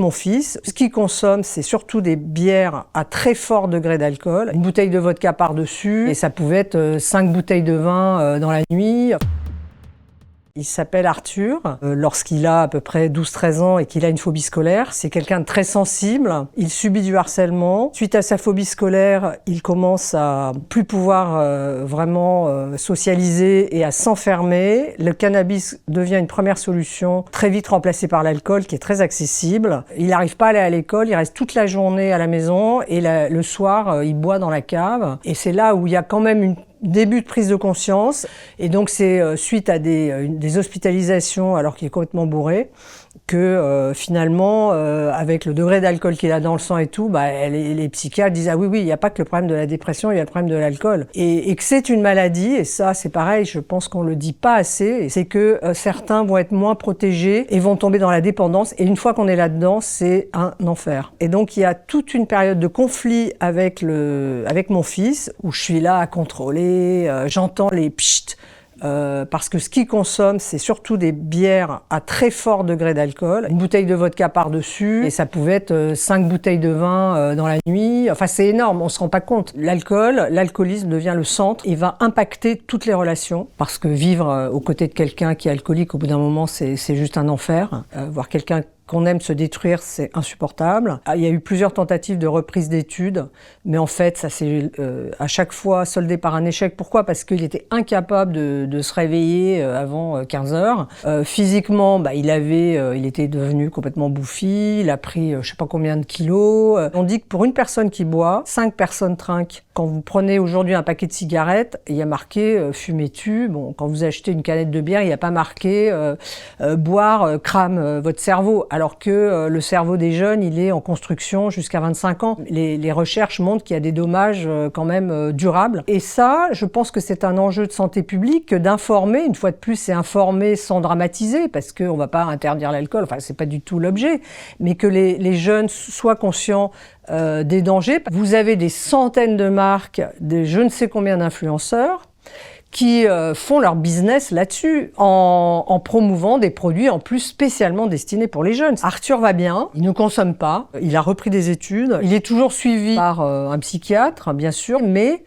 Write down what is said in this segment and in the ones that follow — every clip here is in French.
mon fils. Ce qu'il consomme, c'est surtout des bières à très fort degré d'alcool. Une bouteille de vodka par-dessus, et ça pouvait être 5 bouteilles de vin dans la nuit. Il s'appelle Arthur. Lorsqu'il a à peu près 12-13 ans et qu'il a une phobie scolaire, c'est quelqu'un de très sensible. Il subit du harcèlement. Suite à sa phobie scolaire, il commence à plus pouvoir vraiment socialiser et à s'enfermer. Le cannabis devient une première solution, très vite remplacée par l'alcool, qui est très accessible. Il n'arrive pas à aller à l'école, il reste toute la journée à la maison et le soir, il boit dans la cave. Et c'est là où il y a quand même une début de prise de conscience, et donc c'est suite à des hospitalisations alors qu'il est complètement bourré que finalement, avec le degré d'alcool qu'il a dans le sang et tout, les psychiatres disent « Ah oui, il n'y a pas que le problème de la dépression, il y a le problème de l'alcool ». Et que c'est une maladie, et ça c'est pareil, je pense qu'on ne le dit pas assez, c'est que certains vont être moins protégés et vont tomber dans la dépendance, et une fois qu'on est là-dedans, c'est un enfer. Et donc il y a toute une période de conflit avec mon fils, où je suis là à contrôler, j'entends les pchit, parce que ce qu'il consomme, c'est surtout des bières à très fort degré d'alcool. Une bouteille de vodka par-dessus, et ça pouvait être 5 bouteilles de vin dans la nuit. Enfin, c'est énorme, on se rend pas compte. L'alcoolisme devient le centre et va impacter toutes les relations. Parce que vivre aux côtés de quelqu'un qui est alcoolique, au bout d'un moment, c'est juste un enfer. Voir quelqu'un qu'on aime se détruire, c'est insupportable. Il y a eu plusieurs tentatives de reprise d'études, mais en fait, ça s'est à chaque fois soldé par un échec. Pourquoi? Parce qu'il était incapable de se réveiller avant 15 heures. Physiquement, il était devenu complètement bouffi, il a pris je sais pas combien de kilos. On dit que pour une personne qui boit, 5 personnes trinquent. Quand vous prenez aujourd'hui un paquet de cigarettes, il y a marqué « fumer tue ». Bon, quand vous achetez une canette de bière, il n'y a pas marqué « boire crame votre cerveau ». Alors que le cerveau des jeunes, il est en construction jusqu'à 25 ans. Les recherches montrent qu'il y a des dommages quand même durables. Et ça, je pense que c'est un enjeu de santé publique que d'informer. Une fois de plus, c'est informer sans dramatiser, parce qu'on ne va pas interdire l'alcool, enfin, c'est pas du tout l'objet, mais que les jeunes soient conscients des dangers. Vous avez des centaines de marques, de je ne sais combien d'influenceurs, qui font leur business là-dessus, en promouvant des produits en plus spécialement destinés pour les jeunes. Arthur va bien, il ne consomme pas, il a repris des études, il est toujours suivi par un psychiatre, bien sûr, mais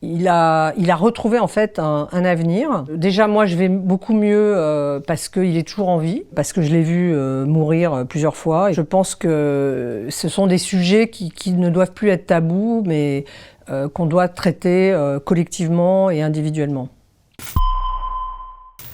il a retrouvé en fait un avenir. Déjà, moi, je vais beaucoup mieux parce qu'il est toujours en vie, parce que je l'ai vu mourir plusieurs fois. Et je pense que ce sont des sujets qui ne doivent plus être tabous, mais qu'on doit traiter collectivement et individuellement.